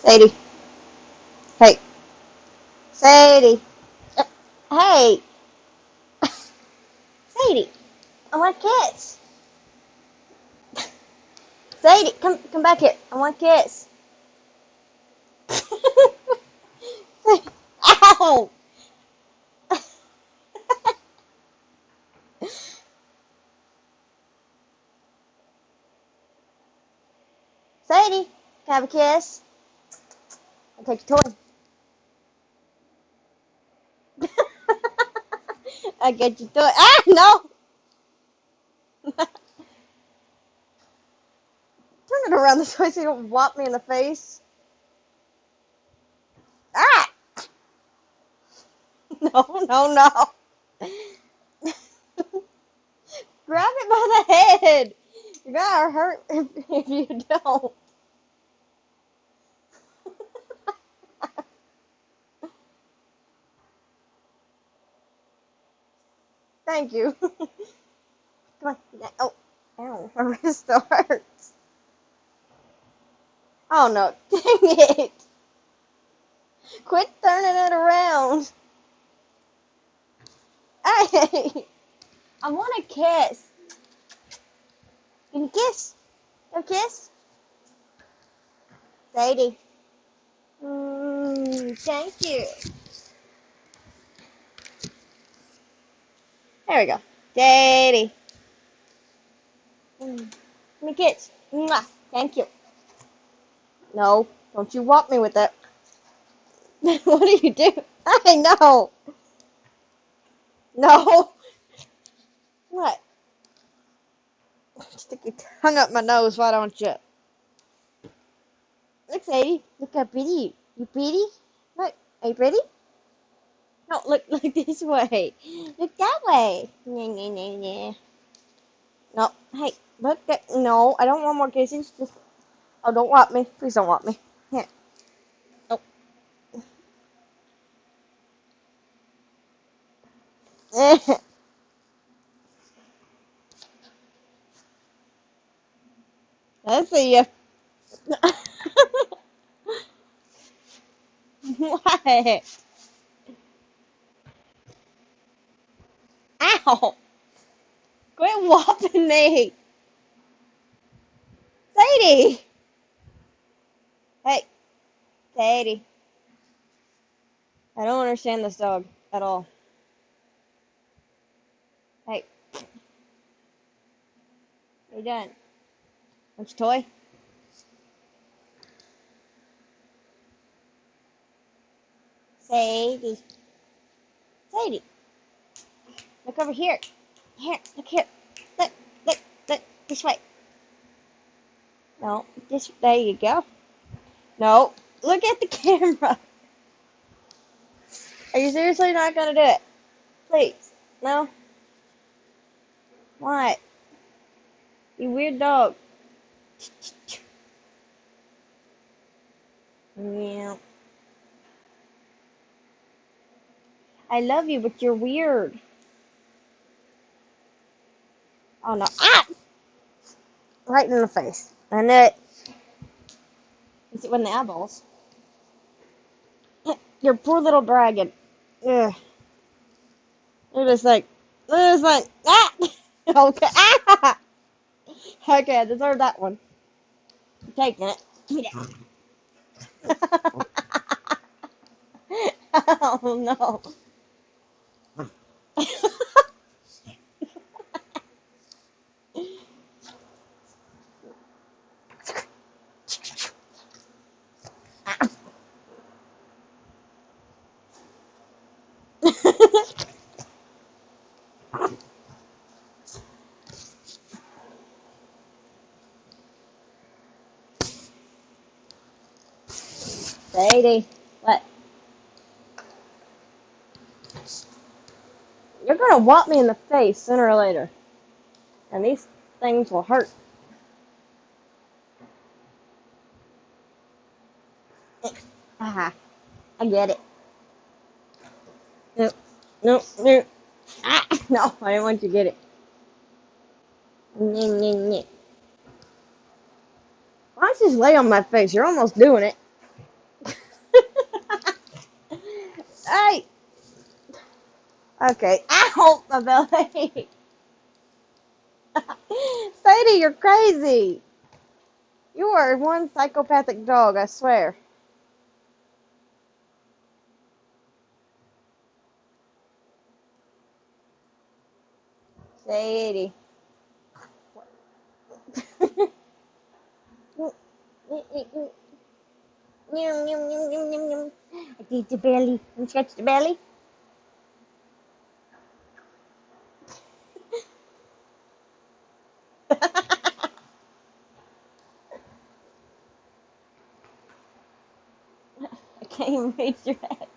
Sadie. Hey. Sadie. Uh, Hey. Sadie. I want a kiss. Sadie, come back here. I want a kiss. Ow! Sadie, can I have a kiss? I'll take your toy. I get your toy. Ah, no! Turn it around this way so you don't whop me in the face. Ah! No, no, no. Grab it by the head. You're gonna hurt if you don't. Thank you. Come on. Oh, ow, my wrist still hurts. Oh no, dang it. Quit turning it around. Hey, I want a kiss. Can you kiss? A kiss? Sadie. Thank you. There we go. Sadie. Give me a kiss. Mwah. Thank you. No, don't you whop me with that. What do you do? I know. No. What? Stick your tongue up my nose, why don't you? Look, Sadie. Look how pretty you. You pretty? Look, are you pretty? No, look this way. Look that way. Nah, nah, nah, nah. No, hey, look at, no, I don't want more kisses. Just, oh, don't want me. Please don't want me. Here. Oh. I see you. What? Ow! Quit whopping me. Sadie! Hey, Sadie. I don't understand this dog at all. Hey, what are you doing? Want your toy? Sadie. Sadie. Look over here. Here, look here. Look, look, look. This way. No, this, there you go. No, look at the camera. Are you seriously not gonna do it? Please. No? What? You weird dog. Yeah. I love you, but you're weird. Oh no. Ah! Right in the face. I knew it. Is it when the eyeballs? Your poor little dragon. Ugh. You're just like, ah! Okay. Ah! Okay, I deserve that one. I'm taking it. Get it. Oh no. Sadie, what? You're gonna whop me in the face sooner or later. And these things will hurt. Ah, I get it. No, no, no. Ah, no, I didn't want you to get it. Nyeh, nyeh, nyeh. Why don't you just lay on my face? You're almost doing it. Hey! Okay. Ow! My belly! Sadie, you're crazy! You are one psychopathic dog, I swear. Sadie. I did the belly. You scratch the belly? I can't even reach your head.